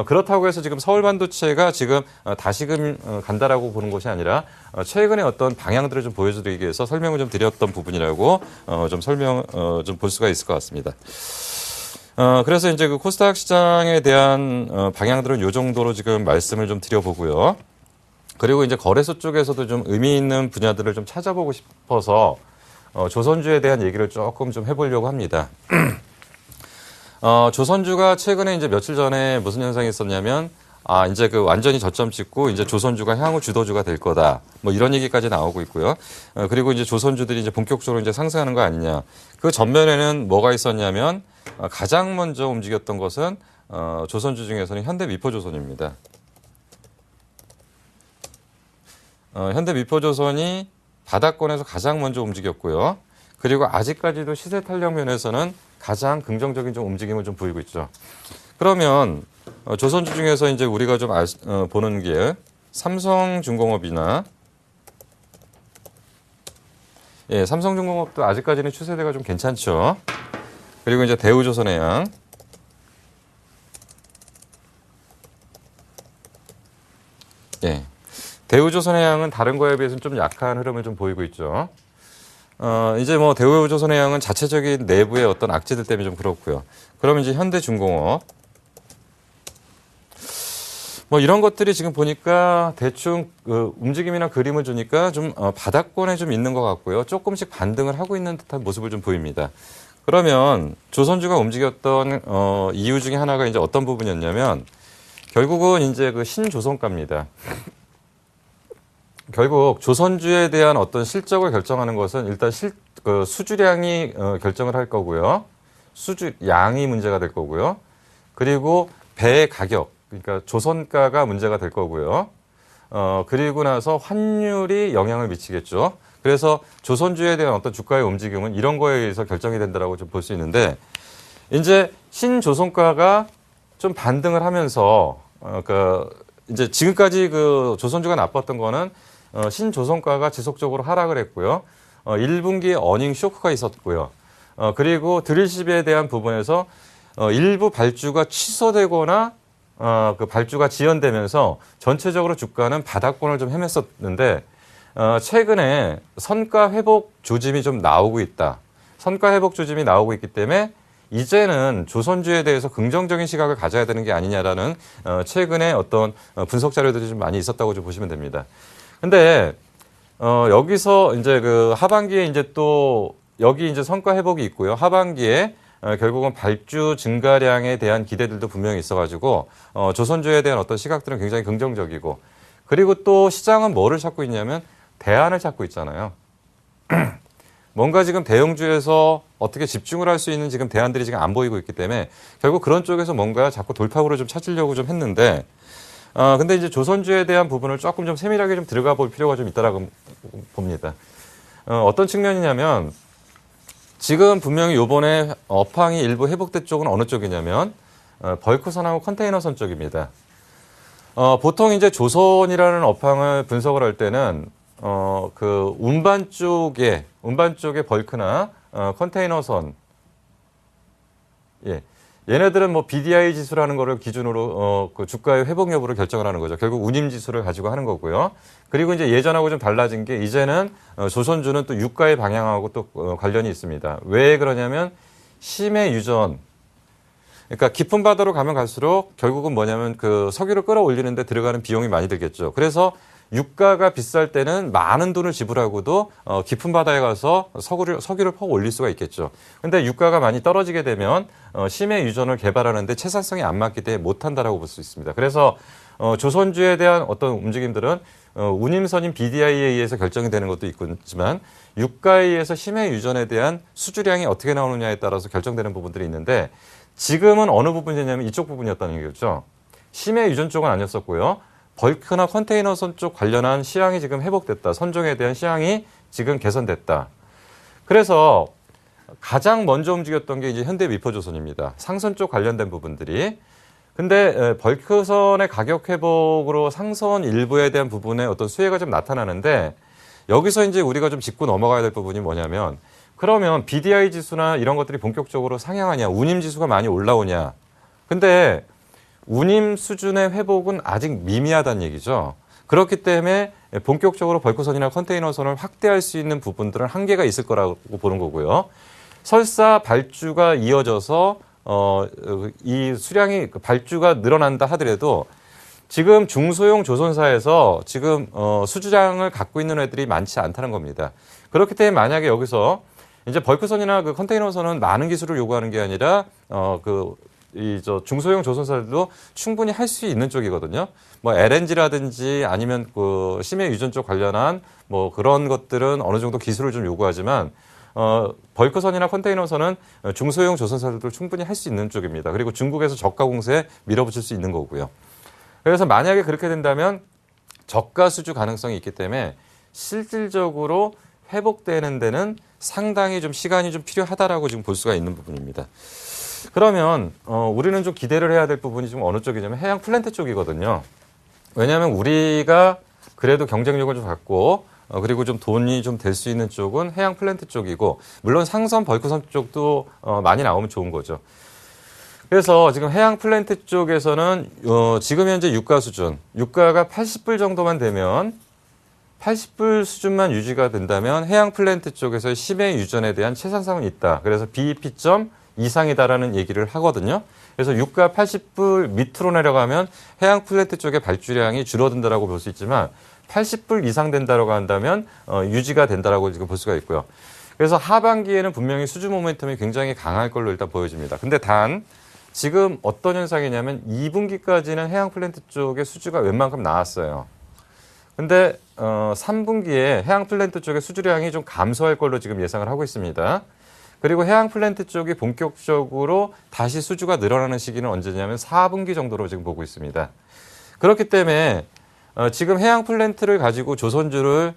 그렇다고 해서 지금 서울 반도체가 지금 다시금 간다라고 보는 것이 아니라 최근에 어떤 방향들을 좀 보여드리기 위해서 설명을 좀 드렸던 부분이라고 좀 좀 볼 수가 있을 것 같습니다. 그래서 이제 그 코스닥 시장에 대한 방향들은 이 정도로 지금 말씀을 좀 드려보고요. 그리고 이제 거래소 쪽에서도 좀 의미 있는 분야들을 좀 찾아보고 싶어서 조선주에 대한 얘기를 조금 좀 해보려고 합니다. 조선주가 최근에 이제 며칠 전에 무슨 현상이 있었냐면 이제 완전히 저점 찍고 이제 조선주가 향후 주도주가 될 거다. 뭐 이런 얘기까지 나오고 있고요. 그리고 이제 조선주들이 이제 본격적으로 이제 상승하는 거 아니냐. 그 전면에는 뭐가 있었냐면 가장 먼저 움직였던 것은 조선주 중에서는 현대미포조선입니다. 현대미포조선이 바닥권에서 가장 먼저 움직였고요. 그리고 아직까지도 시세 탄력 면에서는 가장 긍정적인 좀 움직임을 좀 보이고 있죠. 그러면 조선주 중에서 이제 우리가 좀 보는 게 삼성중공업이나 삼성중공업도 아직까지는 추세대가 좀 괜찮죠. 그리고 이제 대우조선해양, 대우조선해양은 다른 거에 비해서는 좀 약한 흐름을 좀 보이고 있죠. 이제 뭐 대우조선해양은 자체적인 내부의 어떤 악재들 때문에 좀 그렇고요. 그러면 이제 현대중공업. 뭐 이런 것들이 지금 보니까 대충 그 움직임이나 그림을 주니까 좀 바닥권에 좀 있는 것 같고요. 조금씩 반등을 하고 있는 듯한 모습을 좀 보입니다. 그러면 조선주가 움직였던 이유 중에 하나가 이제 어떤 부분이었냐면 결국은 이제 그 신조선가입니다. 결국 조선주에 대한 어떤 실적을 결정하는 것은 일단 그 수주량이 결정을 할 거고요. 수주량이 문제가 될 거고요. 그리고 배의 가격, 그러니까 조선가가 문제가 될 거고요. 그리고 나서 환율이 영향을 미치겠죠. 그래서 조선주에 대한 어떤 주가의 움직임은 이런 거에 의해서 결정이 된다라고 좀 볼 수 있는데 이제 신조선가가 좀 반등을 하면서 이제 지금까지 그 조선주가 나빴던 거는 신조선가가 지속적으로 하락을 했고요. 1분기에 어닝 쇼크가 있었고요. 그리고 드릴십에 대한 부분에서 일부 발주가 취소되거나 그 발주가 지연되면서 전체적으로 주가는 바닥권을 좀 헤맸었는데 최근에 선가 회복 조짐이 좀 나오고 있다. 선가 회복 조짐이 나오고 있기 때문에 이제는 조선주에 대해서 긍정적인 시각을 가져야 되는 게 아니냐라는 최근에 어떤 분석 자료들이 좀 많이 있었다고 좀 보시면 됩니다. 근데 여기서 이제 그 하반기에 이제 또 여기 이제 성과 회복이 있고요. 하반기에 결국은 발주 증가량에 대한 기대들도 분명히 있어가지고 조선주에 대한 어떤 시각들은 굉장히 긍정적이고 그리고 또 시장은 뭐를 찾고 있냐면 대안을 찾고 있잖아요. 뭔가 지금 대형주에서 어떻게 집중을 할 수 있는 지금 대안들이 지금 안 보이고 있기 때문에 결국 그런 쪽에서 뭔가 자꾸 돌파구를 좀 찾으려고 좀 했는데 근데 이제 조선주에 대한 부분을 조금 좀 세밀하게 좀 들어가 볼 필요가 좀 있다라고 봅니다. 어떤 측면이냐면 지금 분명히 요번에 업황이 일부 회복된 쪽은 어느 쪽이냐면 벌크선하고 컨테이너선 쪽입니다. 보통 이제 조선이라는 업황을 분석을 할 때는 그 운반 쪽에 벌크나 컨테이너선 얘네들은 뭐 BDI 지수라는 거를 기준으로 그 주가의 회복 여부를 결정을 하는 거죠. 결국 운임 지수를 가지고 하는 거고요. 그리고 이제 예전하고 좀 달라진 게 이제는 조선주는 또 유가의 방향하고 또 관련이 있습니다. 왜 그러냐면 심해 유전. 그러니까 깊은 바다로 가면 갈수록 결국은 뭐냐면 그 석유를 끌어올리는데 들어가는 비용이 많이 들겠죠. 그래서 유가가 비쌀 때는 많은 돈을 지불하고도 깊은 바다에 가서 석유를 퍼 올릴 수가 있겠죠. 근데 유가가 많이 떨어지게 되면 심해 유전을 개발하는데 채산성이 안 맞기 때문에 못한다라고 볼 수 있습니다. 그래서 조선주에 대한 어떤 움직임들은 운임선인 BDI에 의해서 결정이 되는 것도 있지만 유가에 의해서 심해 유전에 대한 수주량이 어떻게 나오느냐에 따라서 결정되는 부분들이 있는데 지금은 어느 부분이냐면 이쪽 부분이었다는 얘기죠. 심해 유전 쪽은 아니었었고요. 벌크나 컨테이너선 쪽 관련한 시황이 지금 회복됐다. 선종에 대한 시황이 지금 개선됐다. 그래서 가장 먼저 움직였던 게 이제 현대미포조선입니다. 상선 쪽 관련된 부분들이. 근데 벌크선의 가격 회복으로 상선 일부에 대한 부분에 어떤 수혜가 좀 나타나는데 여기서 이제 우리가 좀 짚고 넘어가야 될 부분이 뭐냐면 그러면 BDI 지수나 이런 것들이 본격적으로 상향하냐, 운임 지수가 많이 올라오냐. 근데 운임 수준의 회복은 아직 미미하다는 얘기죠. 그렇기 때문에 본격적으로 벌크선이나 컨테이너선을 확대할 수 있는 부분들은 한계가 있을 거라고 보는 거고요. 설사 발주가 이어져서 이 수량이 발주가 늘어난다 하더라도 지금 중소형 조선사에서 지금 수주량을 갖고 있는 애들이 많지 않다는 겁니다. 그렇기 때문에 만약에 여기서 이제 벌크선이나 그 컨테이너선은 많은 기술을 요구하는 게 아니라 중소형 조선사들도 충분히 할 수 있는 쪽이거든요. 뭐 LNG라든지 아니면 그 심해 유전 쪽 관련한 뭐 그런 것들은 어느 정도 기술을 좀 요구하지만 벌크선이나 컨테이너선은 중소형 조선사들도 충분히 할 수 있는 쪽입니다. 그리고 중국에서 저가 공세에 밀어붙일 수 있는 거고요. 그래서 만약에 그렇게 된다면 저가 수주 가능성이 있기 때문에 실질적으로 회복되는 데는 상당히 좀 시간이 좀 필요하다라고 지금 볼 수가 있는 부분입니다. 그러면 우리는 좀 기대를 해야 될 부분이 좀 어느 쪽이냐면 해양 플랜트 쪽이거든요. 왜냐하면 우리가 그래도 경쟁력을 좀 갖고 그리고 좀 돈이 좀 될 수 있는 쪽은 해양 플랜트 쪽이고 물론 상선 벌크선 쪽도 많이 나오면 좋은 거죠. 그래서 지금 해양 플랜트 쪽에서는 지금 현재 유가 수준, 유가가 80불 정도만 되면 80불 수준만 유지가 된다면 해양 플랜트 쪽에서의 심해 유전에 대한 채산성은 있다. 그래서 BEP점 이상이다라는 얘기를 하거든요. 그래서 유가 80불 밑으로 내려가면 해양 플랜트 쪽의 발주량이 줄어든다라고 볼 수 있지만 80불 이상 된다라고 한다면 유지가 된다라고 지금 볼 수가 있고요. 그래서 하반기에는 분명히 수주 모멘텀이 굉장히 강할 걸로 일단 보여집니다. 근데 단 지금 어떤 현상이냐면 2분기까지는 해양 플랜트 쪽의 수주가 웬만큼 나왔어요. 근데 3분기에 해양 플랜트 쪽의 수주량이 좀 감소할 걸로 지금 예상을 하고 있습니다. 그리고 해양 플랜트 쪽이 본격적으로 다시 수주가 늘어나는 시기는 언제냐면 4분기 정도로 지금 보고 있습니다. 그렇기 때문에 지금 해양 플랜트를 가지고 조선주를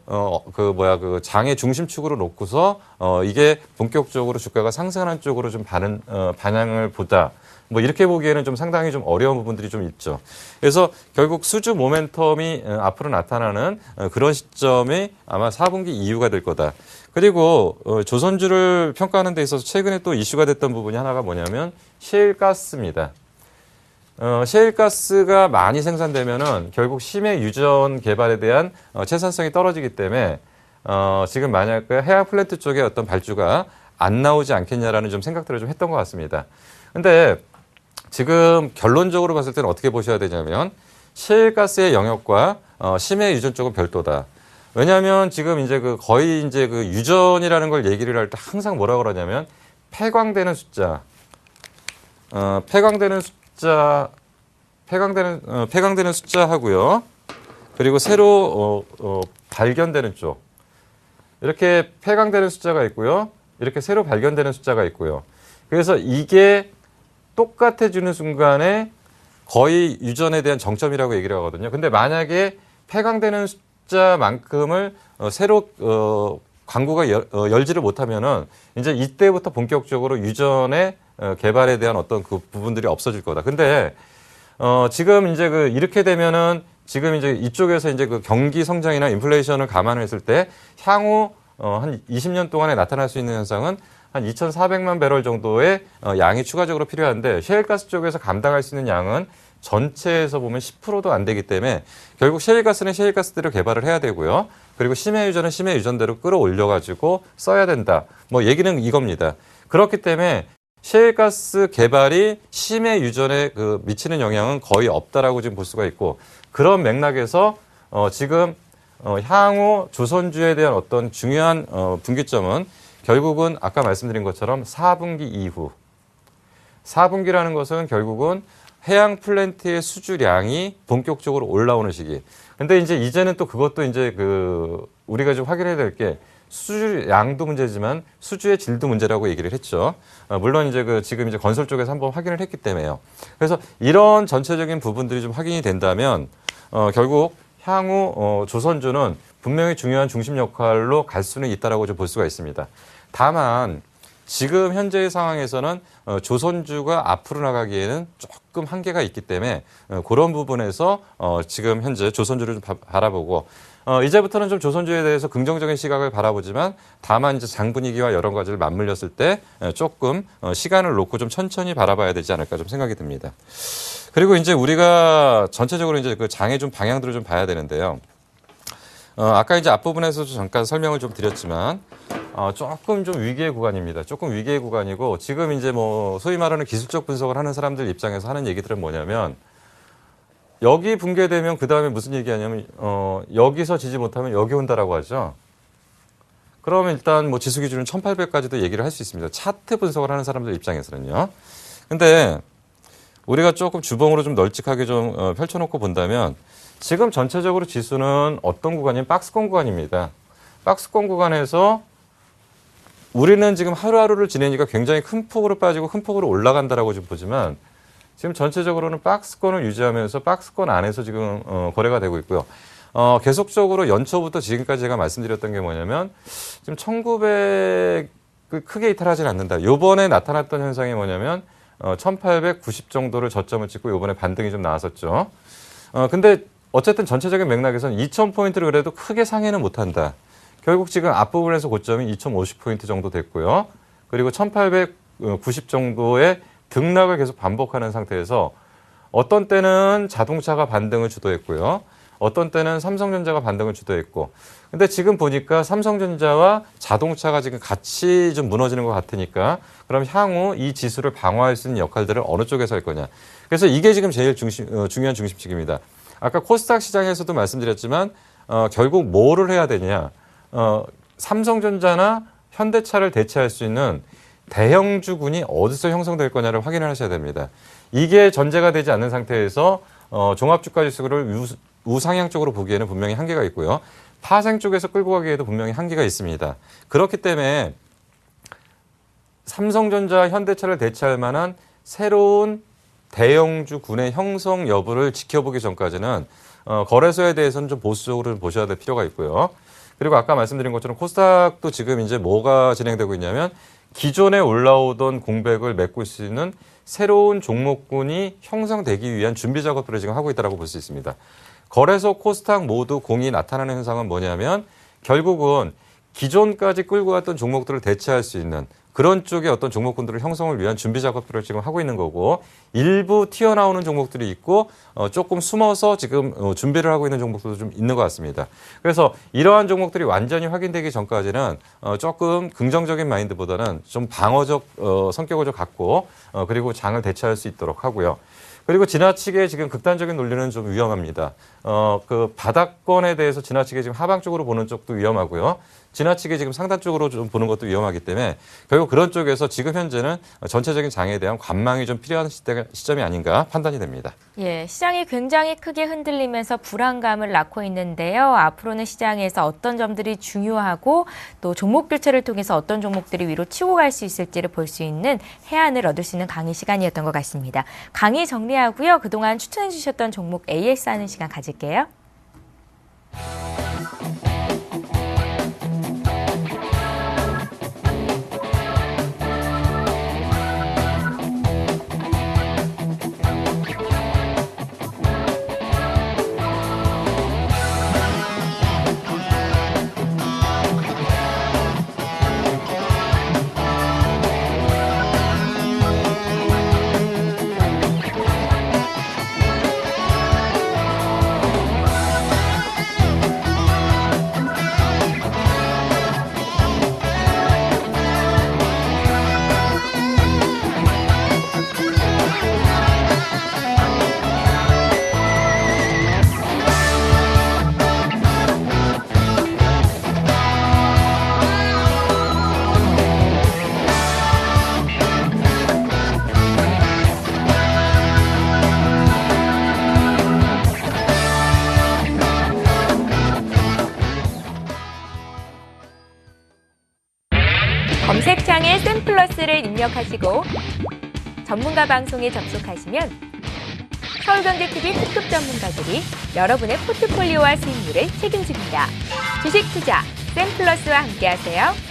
그 장의 중심축으로 놓고서 이게 본격적으로 주가가 상승하는 쪽으로 좀 반향을 보다. 뭐 이렇게 보기에는 좀 상당히 좀 어려운 부분들이 좀 있죠. 그래서 결국 수주 모멘텀이 앞으로 나타나는 그런 시점이 아마 4분기 이후가 될 거다. 그리고 조선주를 평가하는 데 있어서 최근에 또 이슈가 됐던 부분이 하나가 뭐냐면 셰일가스입니다. 셰일가스가 많이 생산되면은 결국 심해 유전 개발에 대한 채산성이 떨어지기 때문에 지금 만약 해양 플랜트 쪽에 어떤 발주가 안 나오지 않겠냐라는 좀 생각들을 좀 했던 것 같습니다. 근데 지금 결론적으로 봤을 때는 어떻게 보셔야 되냐면 셰일가스의 영역과 심해 유전 쪽은 별도다. 왜냐하면 지금 이제 거의 이제 유전이라는 걸 얘기를 할 때 항상 뭐라 그러냐면 폐광되는 숫자, 폐광되는 숫자하고요. 그리고 새로 발견되는 쪽. 이렇게 폐광되는 숫자가 있고요. 이렇게 새로 발견되는 숫자가 있고요. 그래서 이게 똑같아지는 순간에 거의 유전에 대한 정점이라고 얘기를 하거든요. 근데 만약에 폐광되는 숫자만큼을 새로 광구가 열지를 못하면은 이제 이때부터 본격적으로 유전의 개발에 대한 어떤 그 부분들이 없어질 거다. 근데 지금 이제 이렇게 되면은 지금 이제 이쪽에서 이제 경기 성장이나 인플레이션을 감안했을 때 향후 한 20년 동안에 나타날 수 있는 현상은 한 2,400만 배럴 정도의 양이 추가적으로 필요한데 셰일가스 쪽에서 감당할 수 있는 양은 전체에서 보면 10%도 안 되기 때문에 결국 셰일가스는 셰일가스대로 개발을 해야 되고요. 그리고 심해 유전은 심해 유전대로 끌어올려가지고 써야 된다. 뭐 얘기는 이겁니다. 그렇기 때문에 셰일가스 개발이 심해 유전에 미치는 영향은 거의 없다라고 지금 볼 수가 있고 그런 맥락에서 지금 향후 조선주에 대한 어떤 중요한 분기점은 결국은 아까 말씀드린 것처럼 4분기 이후. 4분기라는 것은 결국은 해양 플랜트의 수주량이 본격적으로 올라오는 시기. 근데 이제는 또 그것도 이제 우리가 좀 확인해야 될 게 수주량도 문제지만 수주의 질도 문제라고 얘기를 했죠. 물론 이제 지금 이제 건설 쪽에서 한번 확인을 했기 때문에요. 그래서 이런 전체적인 부분들이 좀 확인이 된다면 결국 향후 조선주는 분명히 중요한 중심 역할로 갈 수는 있다라고 좀 볼 수가 있습니다. 다만 지금 현재의 상황에서는 조선주가 앞으로 나가기에는 조금 한계가 있기 때문에 그런 부분에서 지금 현재 조선주를 좀 바라보고 이제부터는 좀 조선주에 대해서 긍정적인 시각을 바라보지만 다만 이제 장 분위기와 여러 가지를 맞물렸을 때 조금 시간을 놓고 좀 천천히 바라봐야 되지 않을까 좀 생각이 듭니다. 그리고 이제 우리가 전체적으로 이제 장의 좀 방향들을 좀 봐야 되는데요. 아까 이제 앞부분에서도 잠깐 설명을 좀 드렸지만 조금 좀 위기의 구간입니다. 조금 위기의 구간이고 지금 이제 뭐 소위 말하는 기술적 분석을 하는 사람들 입장에서 하는 얘기들은 뭐냐면 여기 붕괴되면 그 다음에 무슨 얘기하냐면 여기서 지지 못하면 여기 온다라고 하죠. 그러면 일단 뭐 지수 기준은 1800까지도 얘기를 할 수 있습니다. 차트 분석을 하는 사람들 입장에서는요. 근데 우리가 조금 주봉으로 좀 널찍하게 좀 펼쳐놓고 본다면 지금 전체적으로 지수는 어떤 구간이냐면 박스권 구간입니다. 박스권 구간에서 우리는 지금 하루하루를 지내니까 굉장히 큰 폭으로 빠지고 큰 폭으로 올라간다라고 좀 보지만 지금 전체적으로는 박스권을 유지하면서 박스권 안에서 지금 거래가 되고 있고요. 계속적으로 연초부터 지금까지 제가 말씀드렸던 게 뭐냐면 지금 1900 크게 이탈하지는 않는다. 요번에 나타났던 현상이 뭐냐면 1890 정도를 저점을 찍고 요번에 반등이 좀 나왔었죠. 근데 어쨌든 전체적인 맥락에서는 2000포인트를 그래도 크게 상회는 못한다. 결국 지금 앞부분에서 고점이 2050포인트 정도 됐고요. 그리고 1890 정도의 등락을 계속 반복하는 상태에서 어떤 때는 자동차가 반등을 주도했고요. 어떤 때는 삼성전자가 반등을 주도했고, 근데 지금 보니까 삼성전자와 자동차가 지금 같이 좀 무너지는 것 같으니까 그럼 향후 이 지수를 방어할 수 있는 역할들을 어느 쪽에서 할 거냐. 그래서 이게 지금 제일 중요한 중심축입니다. 아까 코스닥 시장에서도 말씀드렸지만 결국 뭐를 해야 되냐. 삼성전자나 현대차를 대체할 수 있는 대형주군이 어디서 형성될 거냐를 확인을 하셔야 됩니다. 이게 전제가 되지 않는 상태에서 종합주가 지수를 우상향 쪽으로 보기에는 분명히 한계가 있고요. 파생 쪽에서 끌고 가기에도 분명히 한계가 있습니다. 그렇기 때문에 삼성전자, 현대차를 대체할 만한 새로운 대형주군의 형성 여부를 지켜보기 전까지는 거래소에 대해서는 좀 보수적으로 보셔야 될 필요가 있고요. 그리고 아까 말씀드린 것처럼 코스닥도 지금 이제 뭐가 진행되고 있냐면 기존에 올라오던 공백을 메꿀 수 있는 새로운 종목군이 형성되기 위한 준비 작업들을 지금 하고 있다고 볼 수 있습니다. 거래소, 코스닥 모두 공이 나타나는 현상은 뭐냐면 결국은 기존까지 끌고 왔던 종목들을 대체할 수 있는 그런 쪽의 어떤 종목군들을 형성을 위한 준비 작업들을 지금 하고 있는 거고 일부 튀어나오는 종목들이 있고 조금 숨어서 지금 준비를 하고 있는 종목들도 좀 있는 것 같습니다. 그래서 이러한 종목들이 완전히 확인되기 전까지는 조금 긍정적인 마인드보다는 좀 방어적 성격을 좀 갖고 그리고 장을 대처할 수 있도록 하고요. 그리고 지나치게 지금 극단적인 논리는 좀 위험합니다. 그 바닥권에 대해서 지나치게 지금 하방 쪽으로 보는 쪽도 위험하고요. 지나치게 지금 상단 쪽으로 좀 보는 것도 위험하기 때문에 결국 그런 쪽에서 지금 현재는 전체적인 장에 대한 관망이 좀 필요한 시점이 아닌가 판단이 됩니다. 예, 시장이 굉장히 크게 흔들리면서 불안감을 낳고 있는데요. 앞으로는 시장에서 어떤 점들이 중요하고 또 종목 교체를 통해서 어떤 종목들이 위로 치고 갈 수 있을지를 볼 수 있는 해안을 얻을 수 있는 강의 시간이었던 것 같습니다. 강의 정리하고요. 그동안 추천해 주셨던 종목 AS 하는 시간 가질게요. 검색창에 샘플러스를 입력하시고 전문가 방송에 접속하시면 서울경제TV 특급 전문가들이 여러분의 포트폴리오와 수익률을 책임집니다. 주식 투자 샘플러스와 함께하세요.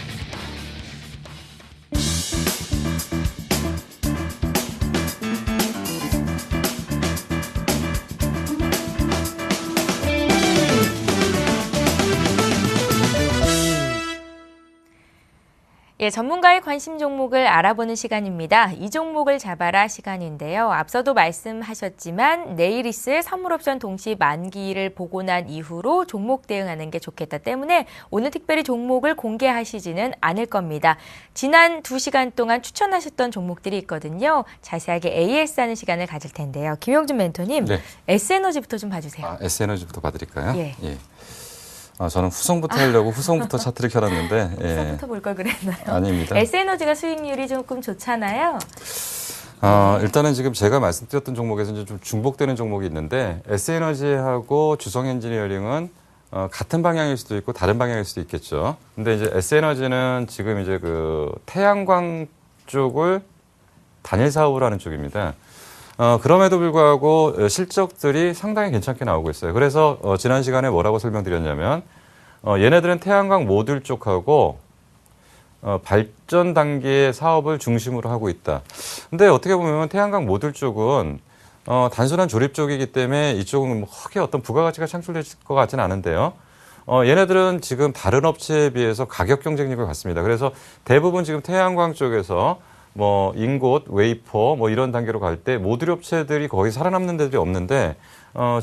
예, 전문가의 관심 종목을 알아보는 시간입니다. 이 종목을 잡아라 시간인데요. 앞서도 말씀하셨지만 내일 있을 선물옵션 동시 만기를 보고 난 이후로 종목 대응하는 게 좋겠다 때문에 오늘 특별히 종목을 공개하시지는 않을 겁니다. 지난 2시간 동안 추천하셨던 종목들이 있거든요. 자세하게 AS 하는 시간을 가질 텐데요. 김용준 멘토님, 네. S에너지부터 좀 봐주세요. S에너지부터 봐드릴까요? 예. 예. 저는 후성부터 하려고 후성부터 차트를 켜놨는데. 후성부터 볼 걸 그랬나요? 아닙니다. S에너지가 수익률이 조금 좋잖아요. 일단은 지금 제가 말씀드렸던 종목에서 이제 좀 중복되는 종목이 있는데 S에너지하고 주성엔지니어링은 같은 방향일 수도 있고 다른 방향일 수도 있겠죠. 근데 이제 S에너지는 지금 이제 그 태양광 쪽을 단일 사업을 하는 쪽입니다. 그럼에도 불구하고 실적들이 상당히 괜찮게 나오고 있어요. 그래서 지난 시간에 뭐라고 설명드렸냐면 얘네들은 태양광 모듈 쪽하고 발전 단계의 사업을 중심으로 하고 있다. 근데 어떻게 보면 태양광 모듈 쪽은 단순한 조립 쪽이기 때문에 이쪽은 뭐 크게 어떤 부가가치가 창출될 것 같지는 않은데요. 얘네들은 지금 다른 업체에 비해서 가격 경쟁력을 갖습니다. 그래서 대부분 지금 태양광 쪽에서 뭐 인곳, 웨이퍼 뭐 이런 단계로 갈 때 모듈 업체들이 거의 살아남는 데들이 없는데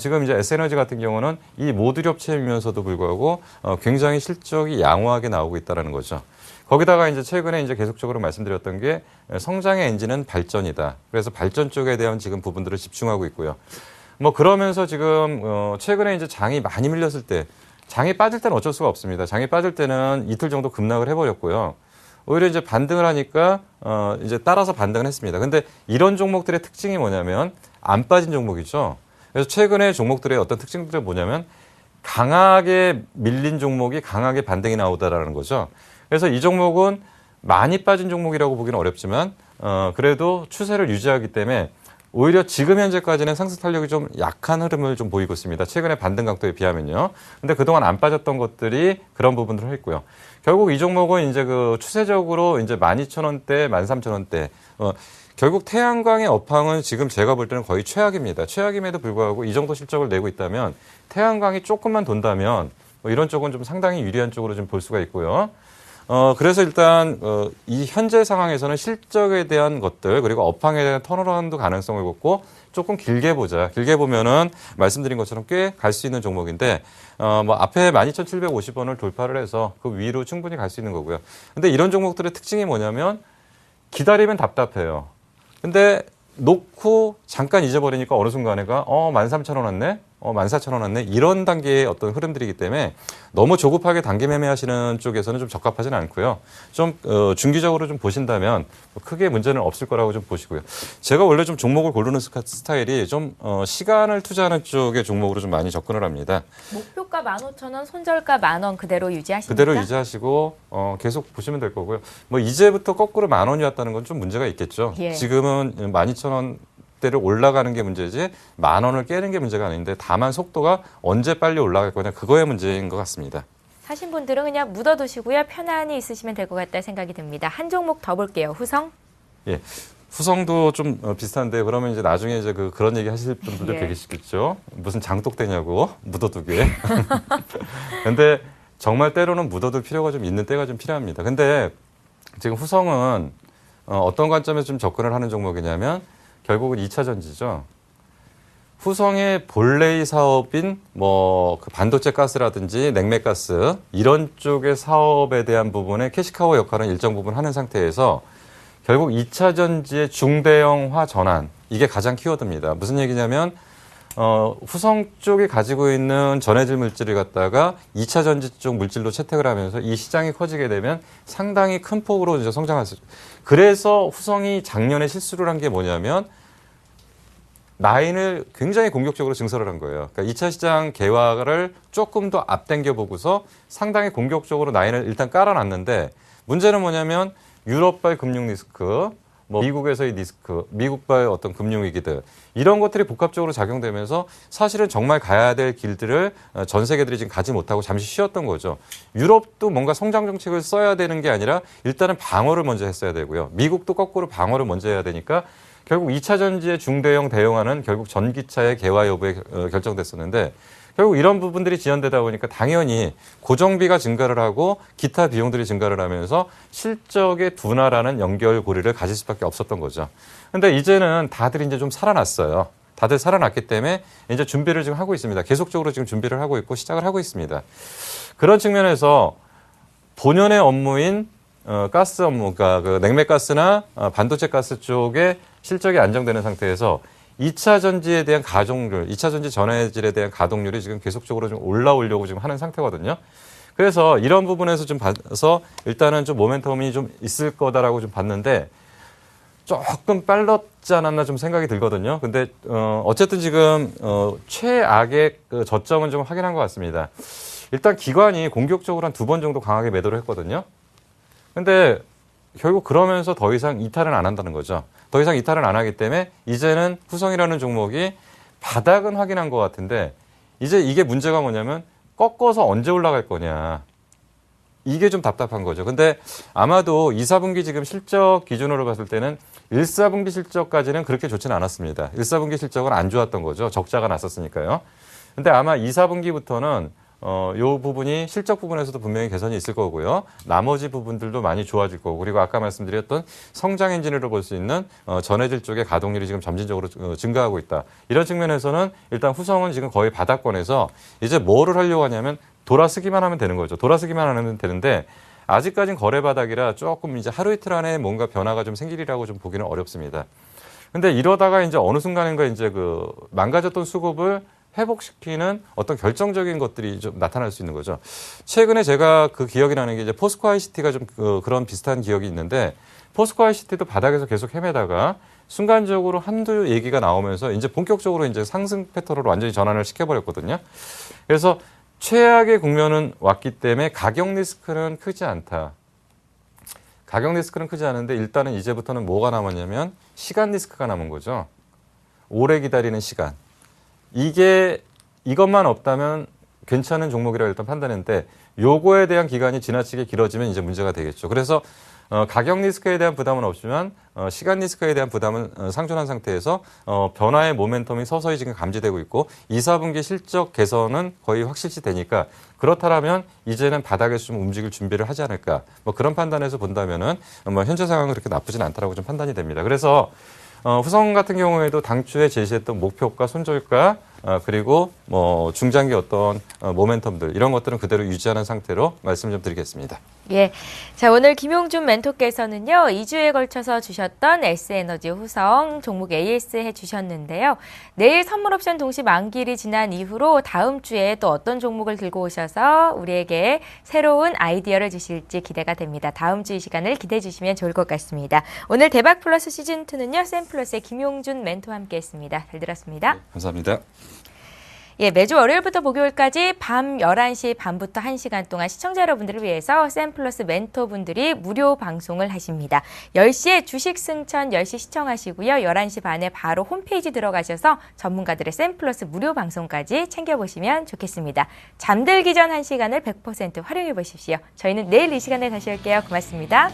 지금 이제 S에너지 같은 경우는 이 모듈 업체이면서도 불구하고 굉장히 실적이 양호하게 나오고 있다는 거죠. 거기다가 이제 최근에 이제 계속적으로 말씀드렸던 게 성장의 엔진은 발전이다. 그래서 발전 쪽에 대한 지금 부분들을 집중하고 있고요. 뭐 그러면서 지금 최근에 이제 장이 많이 밀렸을 때 장이 빠질 때는 어쩔 수가 없습니다. 장이 빠질 때는 이틀 정도 급락을 해버렸고요. 오히려 이제 반등을 하니까 이제 따라서 반등을 했습니다. 근데 이런 종목들의 특징이 뭐냐면 안 빠진 종목이죠. 그래서 최근에 종목들의 어떤 특징들이 뭐냐면 강하게 밀린 종목이 강하게 반등이 나오다라는 거죠. 그래서 이 종목은 많이 빠진 종목이라고 보기는 어렵지만 그래도 추세를 유지하기 때문에 오히려 지금 현재까지는 상승 탄력이 좀 약한 흐름을 좀 보이고 있습니다. 최근에 반등 각도에 비하면요. 근데 그동안 안 빠졌던 것들이 그런 부분들을 했고요. 결국 이 종목은 이제 그 추세적으로 이제 12,000원대, 13,000원대. 결국 태양광의 업황은 지금 제가 볼 때는 거의 최악입니다. 최악임에도 불구하고 이 정도 실적을 내고 있다면 태양광이 조금만 돈다면 뭐 이런 쪽은 좀 상당히 유리한 쪽으로 좀 볼 수가 있고요. 그래서 일단, 이 현재 상황에서는 실적에 대한 것들, 그리고 업황에 대한 턴어라운드 가능성을 걷고 조금 길게 보자. 길게 보면은 말씀드린 것처럼 꽤 갈 수 있는 종목인데, 뭐 앞에 12,750원을 돌파를 해서 그 위로 충분히 갈 수 있는 거고요. 근데 이런 종목들의 특징이 뭐냐면 기다리면 답답해요. 근데 놓고 잠깐 잊어버리니까 어느 순간에가 13,000원 왔네? 14,000원 왔네? 이런 단계의 어떤 흐름들이기 때문에 너무 조급하게 단기 매매하시는 쪽에서는 좀 적합하지는 않고요. 좀 중기적으로 좀 보신다면 크게 문제는 없을 거라고 좀 보시고요. 제가 원래 좀 종목을 고르는 스타일이 좀 시간을 투자하는 쪽의 종목으로 좀 많이 접근을 합니다. 목표가 15,000원, 손절가 10,000원 그대로 유지하십니까? 그대로 유지하시고 계속 보시면 될 거고요. 뭐 이제부터 거꾸로 10,000원이 왔다는 건 좀 문제가 있겠죠. 예. 지금은 12,000원대를 올라가는 게 문제지 10,000원을 깨는 게 문제가 아닌데 다만 속도가 언제 빨리 올라갈 거냐 그거의 문제인 것 같습니다. 사신 분들은 그냥 묻어두시고요. 편안히 있으시면 될 것 같다 생각이 듭니다. 한 종목 더 볼게요. 후성. 예. 후성도 좀 비슷한데 그러면 이제 나중에 이제 그런 얘기 하실 분들도 예. 계시겠죠. 무슨 장독대냐고 묻어두게. 근데 정말 때로는 묻어둘 필요가 좀 있는 때가 좀 필요합니다. 근데 지금 후성은 어떤 관점에서 좀 접근을 하는 종목이냐면 결국은 2차 전지죠. 후성의 본래의 사업인 그 반도체 가스라든지 냉매 가스 이런 쪽의 사업에 대한 부분에 캐시카우 역할은 일정 부분 하는 상태에서 결국 2차 전지의 중대형화 전환 이게 가장 키워드입니다. 무슨 얘기냐면 후성 쪽이 가지고 있는 전해질 물질을 갖다가 2차 전지 쪽 물질로 채택을 하면서 이 시장이 커지게 되면 상당히 큰 폭으로 이제 성장할 수 있죠. 그래서 후성이 작년에 실수를 한 게 뭐냐면 라인을 굉장히 공격적으로 증설을 한 거예요. 그러니까 2차 시장 개화를 조금 더 앞당겨 보고서 상당히 공격적으로 라인을 일단 깔아놨는데 문제는 뭐냐면 유럽발 금융 리스크, 미국에서의 리스크, 미국발 어떤 금융위기들 이런 것들이 복합적으로 작용되면서 사실은 정말 가야 될 길들을 전 세계들이 지금 가지 못하고 잠시 쉬었던 거죠. 유럽도 뭔가 성장 정책을 써야 되는 게 아니라 일단은 방어를 먼저 했어야 되고요. 미국도 거꾸로 방어를 먼저 해야 되니까 결국 2차 전지의 중대형 대형화는 결국 전기차의 개화 여부에 결정됐었는데 결국 이런 부분들이 지연되다 보니까 당연히 고정비가 증가를 하고 기타 비용들이 증가를 하면서 실적의 둔화라는 연결고리를 가질 수밖에 없었던 거죠. 근데 이제는 다들 이제 좀 살아났어요. 다들 살아났기 때문에 이제 준비를 지금 하고 있습니다. 계속적으로 지금 준비를 하고 있고 시작을 하고 있습니다. 그런 측면에서 본연의 업무인 가스 업무, 그러니까 그 냉매 가스나 반도체 가스 쪽에 실적이 안정되는 상태에서 2차 전지에 대한 가동률, 2차 전지 전해질에 대한 가동률이 지금 계속적으로 좀 올라오려고 지금 하는 상태거든요. 그래서 이런 부분에서 좀 봐서 일단은 좀 모멘텀이 좀 있을 거다라고 좀 봤는데 조금 빨랐지 않았나 좀 생각이 들거든요. 근데 어쨌든 지금 최악의 그 저점은 좀 확인한 것 같습니다. 일단 기관이 공격적으로 한 2번 정도 강하게 매도를 했거든요. 근데 결국 그러면서 더 이상 이탈은 안 한다는 거죠. 더 이상 이탈은 안 하기 때문에 이제는 후성이라는 종목이 바닥은 확인한 것 같은데 이제 이게 문제가 뭐냐면 꺾어서 언제 올라갈 거냐. 이게 좀 답답한 거죠. 근데 아마도 2, 4분기 지금 실적 기준으로 봤을 때는 1, 4분기 실적까지는 그렇게 좋지는 않았습니다. 1, 4분기 실적은 안 좋았던 거죠. 적자가 났었으니까요. 근데 아마 2, 4분기부터는 요 부분이 실적 부분에서도 분명히 개선이 있을 거고요. 나머지 부분들도 많이 좋아질 거고, 그리고 아까 말씀드렸던 성장 엔진으로 볼 수 있는 전해질 쪽의 가동률이 지금 점진적으로 증가하고 있다. 이런 측면에서는 일단 후성은 지금 거의 바닥권에서 이제 뭐를 하려고 하냐면 돌아서기만 하면 되는 거죠. 돌아서기만 하면 되는데 아직까지는 거래 바닥이라 조금 이제 하루 이틀 안에 뭔가 변화가 좀 생기리라고 좀 보기는 어렵습니다. 근데 이러다가 이제 어느 순간인가 이제 그 망가졌던 수급을 회복시키는 어떤 결정적인 것들이 좀 나타날 수 있는 거죠. 최근에 제가 그 기억이 나는 게 이제 포스코 ICT가 좀 그런 비슷한 기억이 있는데 포스코 ICT도 바닥에서 계속 헤매다가 순간적으로 한두 얘기가 나오면서 이제 본격적으로 이제 상승 패턴으로 완전히 전환을 시켜버렸거든요. 그래서 최악의 국면은 왔기 때문에 가격 리스크는 크지 않다. 가격 리스크는 크지 않은데 일단은 이제부터는 뭐가 남았냐면 시간 리스크가 남은 거죠. 오래 기다리는 시간. 이것만 없다면 괜찮은 종목이라고 일단 판단했는데 요거에 대한 기간이 지나치게 길어지면 이제 문제가 되겠죠. 그래서 가격 리스크에 대한 부담은 없지만 시간 리스크에 대한 부담은 상존한 상태에서 변화의 모멘텀이 서서히 지금 감지되고 있고 2, 4분기 실적 개선은 거의 확실시 되니까 그렇다면 이제는 바닥에서 좀 움직일 준비를 하지 않을까. 뭐 그런 판단에서 본다면은 현재 상황은 그렇게 나쁘진 않다라고 좀 판단이 됩니다. 그래서 후성 같은 경우에도 당초에 제시했던 목표가 손절가 그리고 뭐 중장기 어떤 모멘텀들 이런 것들은 그대로 유지하는 상태로 말씀 좀 드리겠습니다. 예. 자, 오늘 김용준 멘토께서는요, 2주에 걸쳐서 주셨던 S에너지 후성 종목 AS 해주셨는데요. 내일 선물 옵션 동시 만기일이 지난 이후로 다음 주에 또 어떤 종목을 들고 오셔서 우리에게 새로운 아이디어를 주실지 기대가 됩니다. 다음 주 이 시간을 기대해 주시면 좋을 것 같습니다. 오늘 대박 플러스 시즌2는요, 샘플러스의 김용준 멘토와 함께 했습니다. 잘 들었습니다. 네, 감사합니다. 예, 매주 월요일부터 목요일까지 밤 11시 반부터 1시간 동안 시청자 여러분들을 위해서 샘플러스 멘토분들이 무료 방송을 하십니다. 10시에 주식 승천 10시 시청하시고요. 11시 반에 바로 홈페이지 들어가셔서 전문가들의 샘플러스 무료 방송까지 챙겨보시면 좋겠습니다. 잠들기 전 1시간을 100% 활용해 보십시오. 저희는 내일 이 시간에 다시 올게요. 고맙습니다.